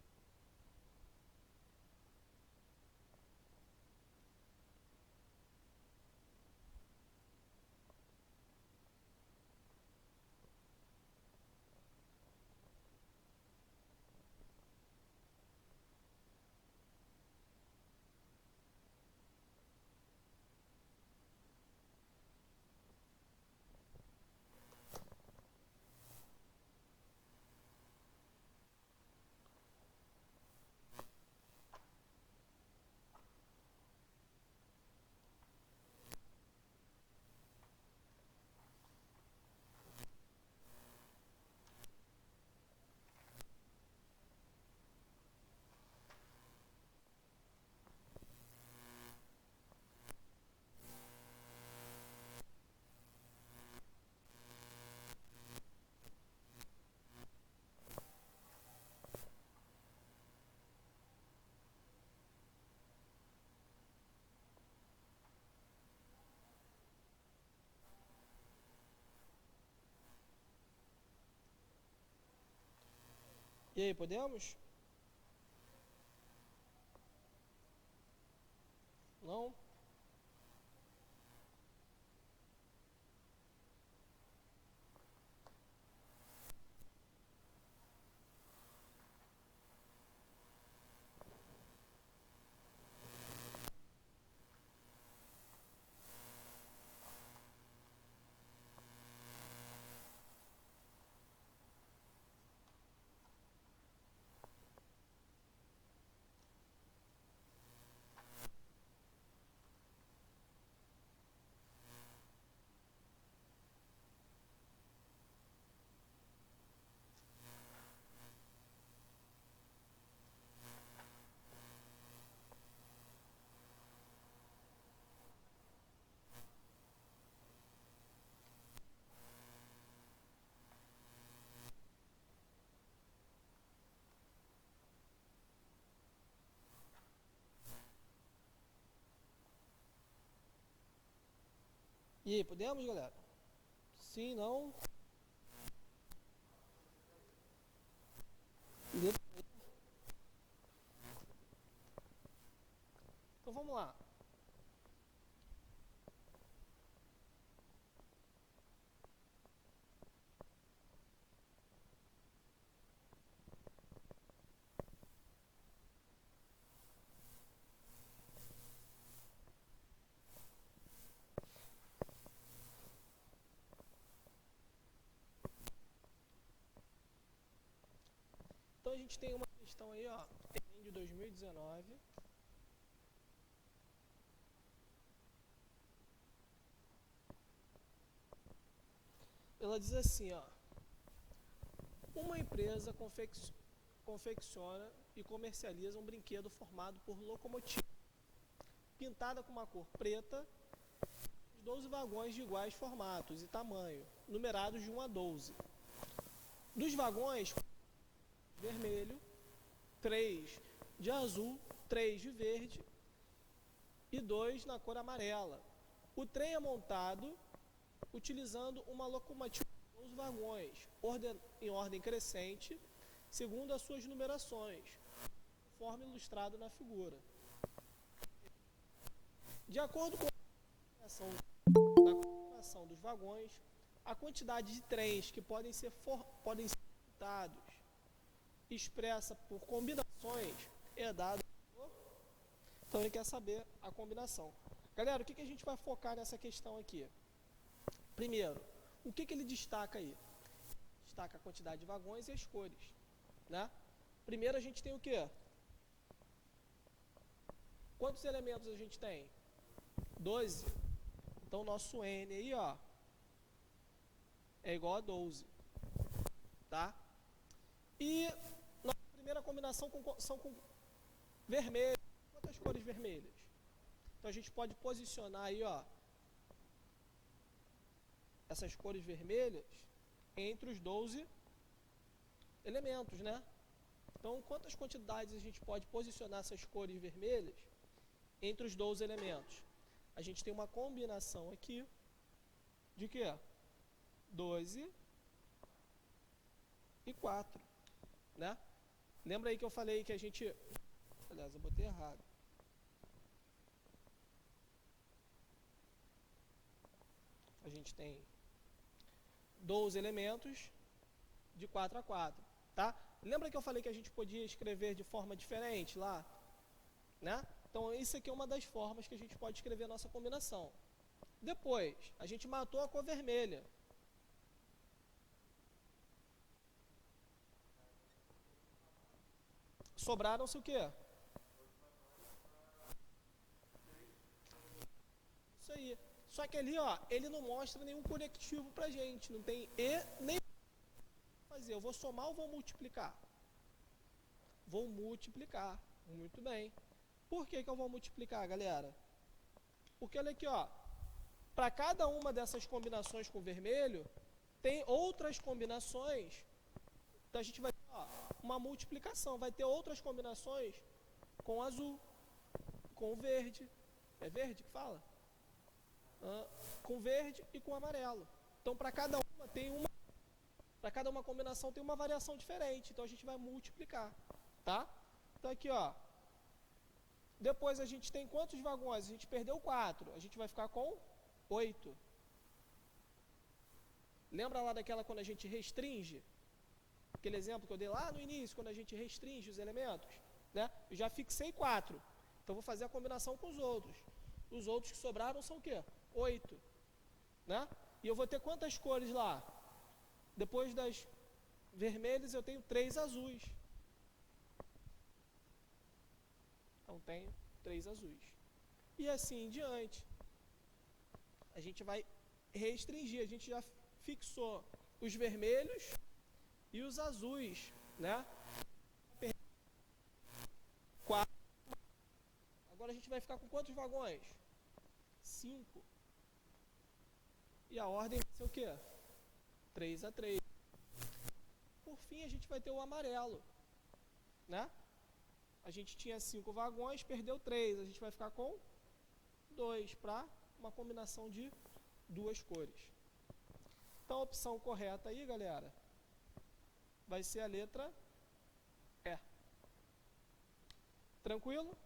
E aí, podemos? Não? E aí, podemos, galera? Sim, não? Então vamos lá. Então a gente tem uma questão aí, ó, Enem de 2019. Ela diz assim, ó: uma empresa confecciona e comercializa um brinquedo formado por locomotiva, pintada com uma cor preta, 12 vagões de iguais formatos e tamanho, numerados de 1 a 12. Dos vagões, vermelho, 3 de azul, 3 de verde e 2 na cor amarela. O trem é montado utilizando uma locomotiva de 12 vagões, em ordem crescente, segundo as suas numerações, conforme ilustrado na figura. De acordo com a configuração dos vagões, a quantidade de trens que podem ser montados expressa por combinações é dada. Então ele quer saber a combinação. Galera, o que a gente vai focar nessa questão aqui? Primeiro, o que ele destaca aí? Destaca a quantidade de vagões e as cores, né? Primeiro a gente tem o quê? Quantos elementos a gente tem? 12. Então nosso N aí, ó, é igual a 12, tá? E nossa primeira combinação são com vermelho. Quantas cores vermelhas? Então a gente pode posicionar aí, ó, essas cores vermelhas entre os 12 elementos, né? Então, quantas quantidades a gente pode posicionar essas cores vermelhas entre os 12 elementos? A gente tem uma combinação aqui de quê? 12 e 4, né? Lembra aí que eu falei que a gente... Aliás, eu botei errado. A gente tem 12 elementos de 4 a 4, tá? Lembra que eu falei que a gente podia escrever de forma diferente lá? Né? Então, isso aqui é uma das formas que a gente pode escrever a nossa combinação. Depois, a gente matou a cor vermelha. Sobraram-se o quê? Isso aí. Só que ali, ó, ele não mostra nenhum conectivo pra gente. Não tem E nem fazer. Eu vou somar ou vou multiplicar? Vou multiplicar. Muito bem. Por que eu vou multiplicar, galera? Porque olha aqui, ó. Para cada uma dessas combinações com vermelho, tem outras combinações. Então a gente vai ter, ó, uma multiplicação. Vai ter outras combinações com azul, com verde. É verde que fala? Com verde e com amarelo. Então para cada uma tem uma Para cada uma combinação tem uma variação diferente, então a gente vai multiplicar, tá? Então aqui, ó, depois a gente tem quantos vagões? A gente perdeu 4, a gente vai ficar com 8. Lembra lá daquela quando a gente restringe? Aquele exemplo que eu dei lá no início, quando a gente restringe os elementos, né? Eu já fixei 4, então vou fazer a combinação com os outros. Os outros que sobraram são o quê? 8, né? E eu vou ter quantas cores lá? Depois das vermelhas eu tenho 3 azuis. Então tenho 3 azuis. E assim em diante. A gente vai restringir, a gente já fixou os vermelhos e os azuis, né? 4. Agora a gente vai ficar com quantos vagões? 5. E a ordem vai ser o quê? 3 a 3. Por fim, a gente vai ter o amarelo, né? A gente tinha 5 vagões, perdeu 3. A gente vai ficar com 2 para uma combinação de 2 cores. Então, a opção correta aí, galera, vai ser a letra E. Tranquilo?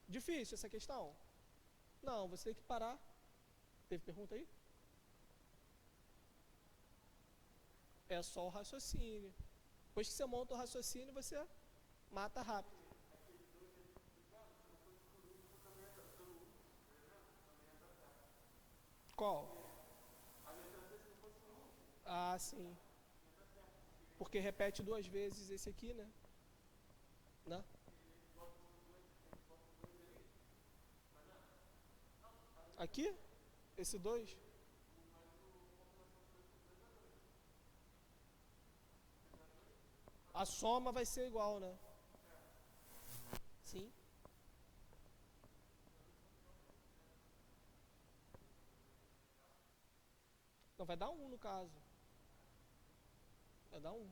Difícil essa questão? Não, você tem que parar. Teve pergunta aí? É só o raciocínio. Depois que você monta o raciocínio, você mata rápido. Qual? Ah, sim. Porque repete 2 vezes esse aqui, né? Né? Aqui? Esse 2? A soma vai ser igual, né? Sim. Não, vai dar 1 no caso. Vai dar 1.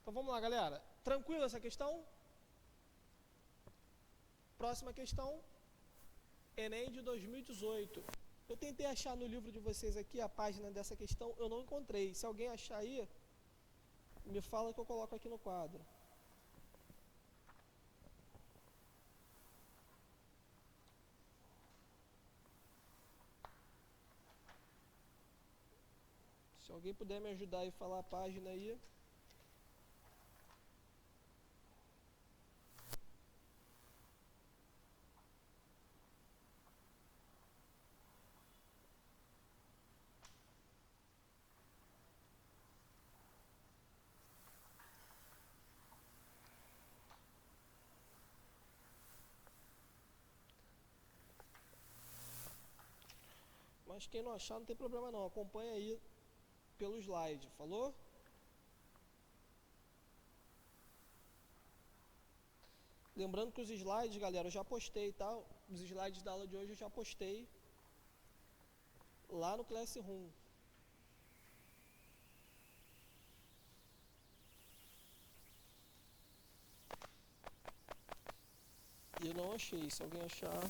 Então vamos lá, galera. Tranquilo essa questão? Próxima questão. Enem de 2018. Eu tentei achar no livro de vocês aqui a página dessa questão, eu não encontrei. Se alguém achar aí, me fala que eu coloco aqui no quadro. Se alguém puder me ajudar e falar a página aí. Mas quem não achar não tem problema não, acompanha aí pelo slide, falou? Lembrando que os slides, galera, eu já postei, tá? Os slides da aula de hoje eu já postei lá no Classroom. E eu não achei, se alguém achar...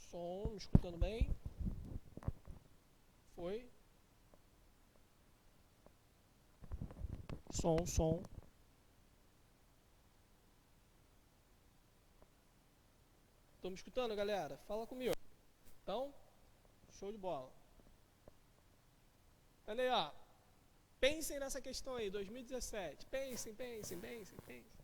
Som, me escutando bem? Foi? Som, som. Estão me escutando, galera? Fala comigo. Então, show de bola. Olha aí, ó. Pensem nessa questão aí, 2017. Pensem, pensem, pensem, pensem.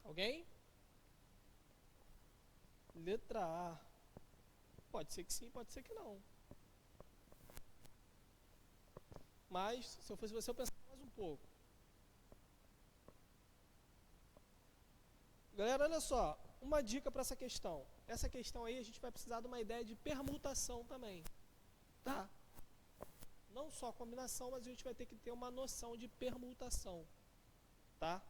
Alguém? Letra A. Pode ser que sim, pode ser que não. Mas, se eu fosse você, eu pensava mais um pouco. Galera, olha só. Uma dica para essa questão. Essa questão aí a gente vai precisar de uma ideia de permutação também. Tá? Não só combinação, mas a gente vai ter que ter uma noção de permutação. Tá?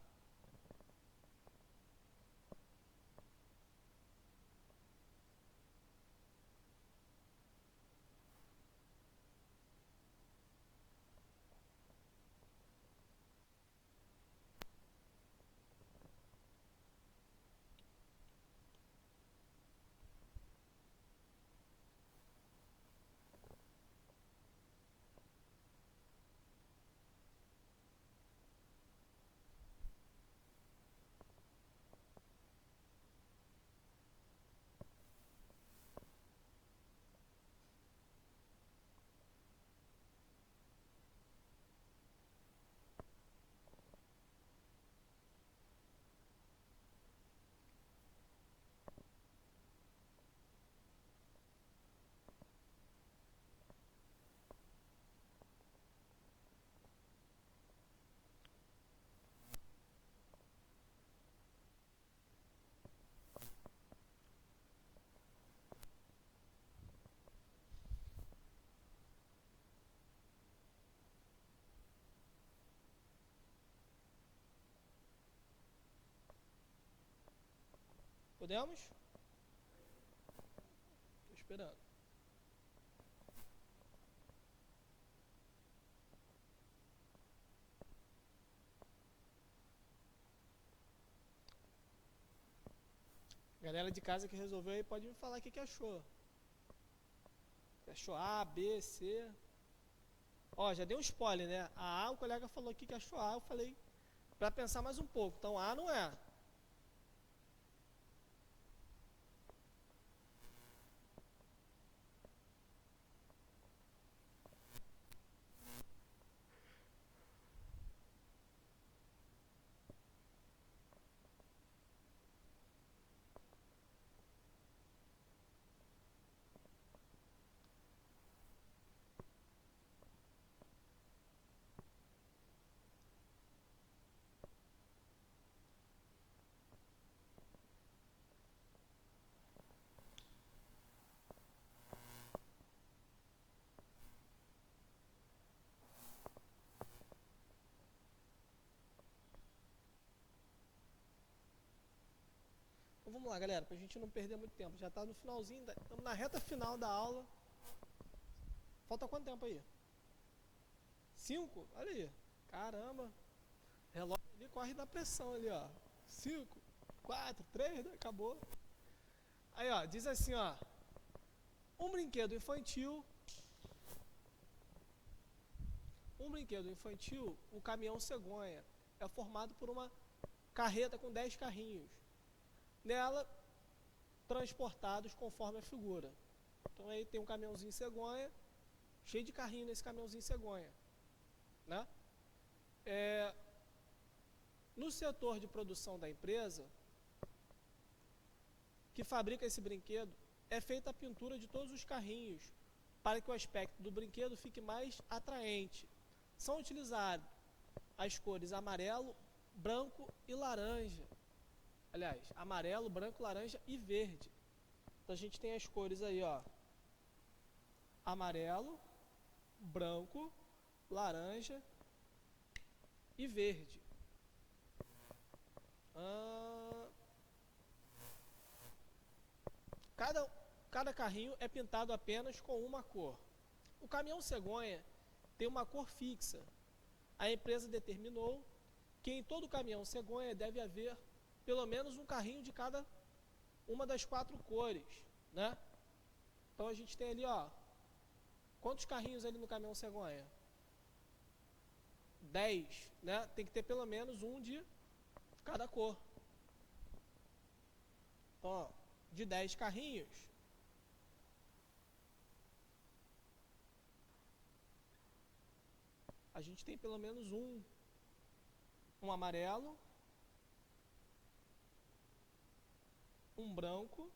Podemos? Tô esperando. Galera de casa que resolveu aí pode me falar o que achou. Achou A, B, C. Ó, já deu um spoiler, né? A, o colega falou aqui que achou A, eu falei pra pensar mais um pouco. Então A não é. Então vamos lá, galera, pra gente não perder muito tempo. Já tá no finalzinho, estamos na reta final da aula. Falta quanto tempo aí? 5? Olha aí. Caramba. Relógio ali corre da pressão ali, ó. 5, 4, 3, né? Acabou. Aí, ó, diz assim, ó. Um brinquedo infantil. O caminhão cegonha, é formado por uma carreta com 10 carrinhos. Nela, transportados conforme a figura. Então aí tem um caminhãozinho cegonha, cheio de carrinho nesse caminhãozinho cegonha. Né? No setor de produção da empresa, que fabrica esse brinquedo, é feita a pintura de todos os carrinhos, para que o aspecto do brinquedo fique mais atraente. são utilizadas as cores amarelo, branco e laranja. Aliás, amarelo, branco, laranja e verde. Então a gente tem as cores aí, ó. Amarelo, branco, laranja e verde. Cada carrinho é pintado apenas com uma cor. O caminhão cegonha tem uma cor fixa. A empresa determinou que em todo caminhão cegonha deve haver pelo menos um carrinho de cada uma das 4 cores, né? Então a gente tem ali, ó, quantos carrinhos ali no caminhão cegonha? 10, né? Tem que ter pelo menos um de cada cor. Então, ó, de 10 carrinhos, a gente tem pelo menos um amarelo, um branco,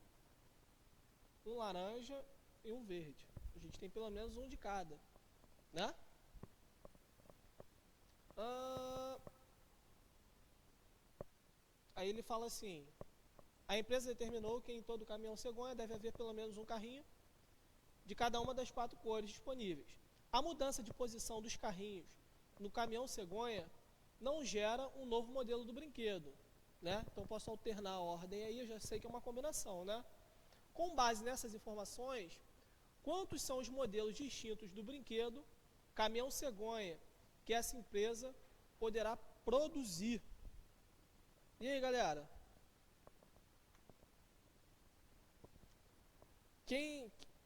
um laranja e um verde. A gente tem pelo menos um de cada, né? Aí ele fala assim: a empresa determinou que em todo caminhão cegonha deve haver pelo menos um carrinho de cada uma das 4 cores disponíveis. A mudança de posição dos carrinhos no caminhão cegonha não gera um novo modelo do brinquedo, né? Então eu posso alternar a ordem aí, eu já sei que é uma combinação, né? Com base nessas informações, quantos são os modelos distintos do brinquedo caminhão cegonha que essa empresa poderá produzir? E aí, galera?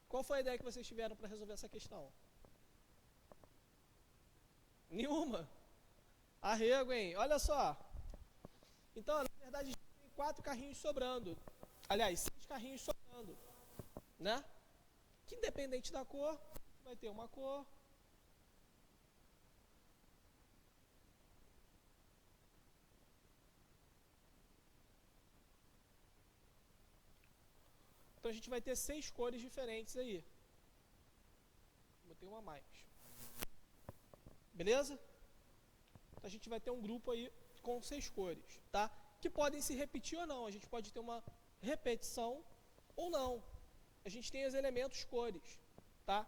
Qual foi a ideia que vocês tiveram para resolver essa questão? Nenhuma. Arrego, hein? Olha só. Então, na verdade, a gente tem 4 carrinhos sobrando. Aliás, 6 carrinhos sobrando, né? Que independente da cor, vai ter uma cor. Então a gente vai ter 6 cores diferentes aí. Botei uma a mais. Beleza? Então a gente vai ter um grupo aí com 6 cores, tá? Que podem se repetir ou não. A gente pode ter uma repetição ou não. A gente tem os elementos cores, tá?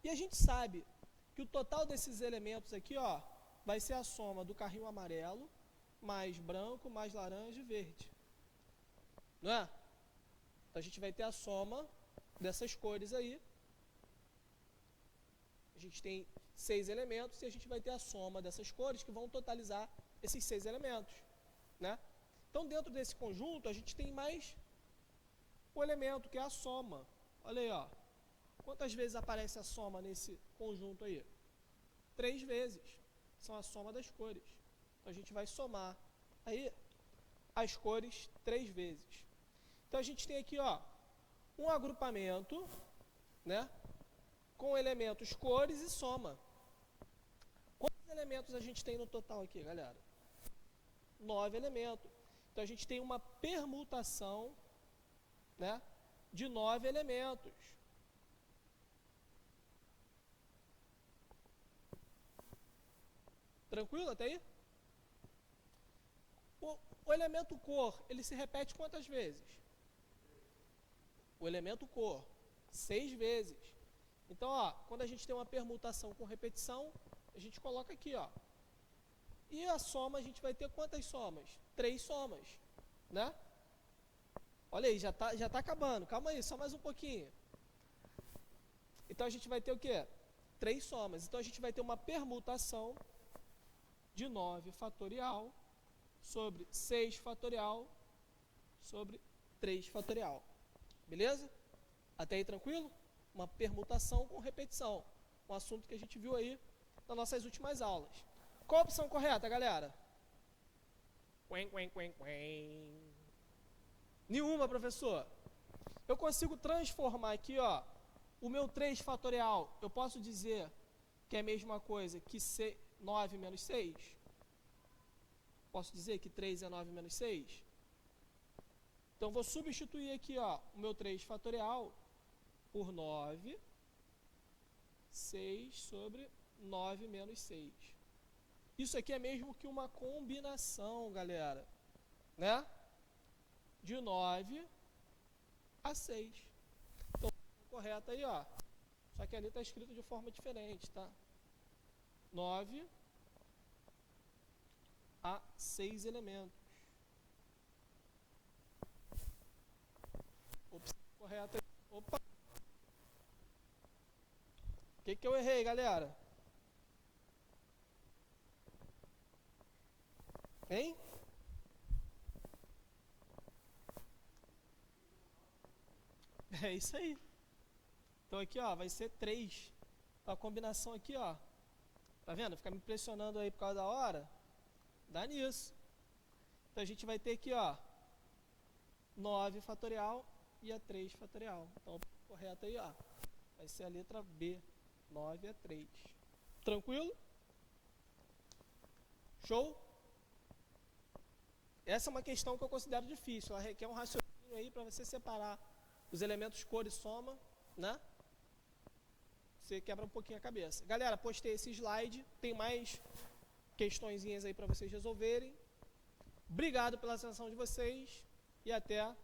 E a gente sabe que o total desses elementos aqui, ó, vai ser a soma do carrinho amarelo, mais branco, mais laranja e verde. Não é? Então a gente vai ter a soma dessas cores aí. A gente tem 6 elementos e a gente vai ter a soma dessas cores que vão totalizar esses 6 elementos, né? Então dentro desse conjunto a gente tem mais o elemento que é a soma. Olha aí, ó. Quantas vezes aparece a soma nesse conjunto aí? 3 vezes. São a soma das cores. Então a gente vai somar aí as cores 3 vezes. Então a gente tem aqui, ó, um agrupamento, né, com elementos cores e soma. Quantos elementos a gente tem no total aqui, galera? 9 elementos. Então a gente tem uma permutação, né, de 9 elementos. Tranquilo até aí? O elemento cor, ele se repete quantas vezes? O elemento cor, 6 vezes. Então, ó, quando a gente tem uma permutação com repetição, a gente coloca aqui, ó. E a soma, a gente vai ter quantas somas? 3 somas, né? Olha aí, já tá acabando. Calma aí, só mais um pouquinho. Então, a gente vai ter o quê? 3 somas. Então, a gente vai ter uma permutação de 9 fatorial sobre 6 fatorial sobre 3 fatorial. Beleza? Até aí tranquilo? Uma permutação com repetição. Um assunto que a gente viu aí nas nossas últimas aulas. Qual a opção correta, galera? Nenhuma, professor. Eu consigo transformar aqui, ó, o meu 3 fatorial. Eu posso dizer que é a mesma coisa que 9 menos 6? Posso dizer que 3 é 9 menos 6? Então, vou substituir aqui, ó, o meu 3 fatorial por 9, 6 sobre 9 menos 6. Isso aqui é mesmo que uma combinação, galera, né? De 9 a 6. Então, correto aí, ó. Só que ali está escrito de forma diferente, tá? 9 a 6 elementos. Opção correta. Opa! O que eu errei, galera? Hein? É isso aí. Então aqui, ó, vai ser 3. A combinação aqui, ó. Tá vendo? Fica me pressionando aí por causa da hora. Dá nisso. Então a gente vai ter aqui, ó, 9 fatorial e a 3 fatorial. Então, correto aí, ó. Vai ser a letra B. 9 a 3. Tranquilo? Show? Essa é uma questão que eu considero difícil. Ela requer um raciocínio aí para você separar os elementos cor e soma, né? Você quebra um pouquinho a cabeça. Galera, postei esse slide. Tem mais questõezinhas aí para vocês resolverem. Obrigado pela atenção de vocês e até a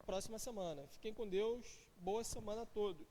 próxima semana. Fiquem com Deus. Boa semana a todos.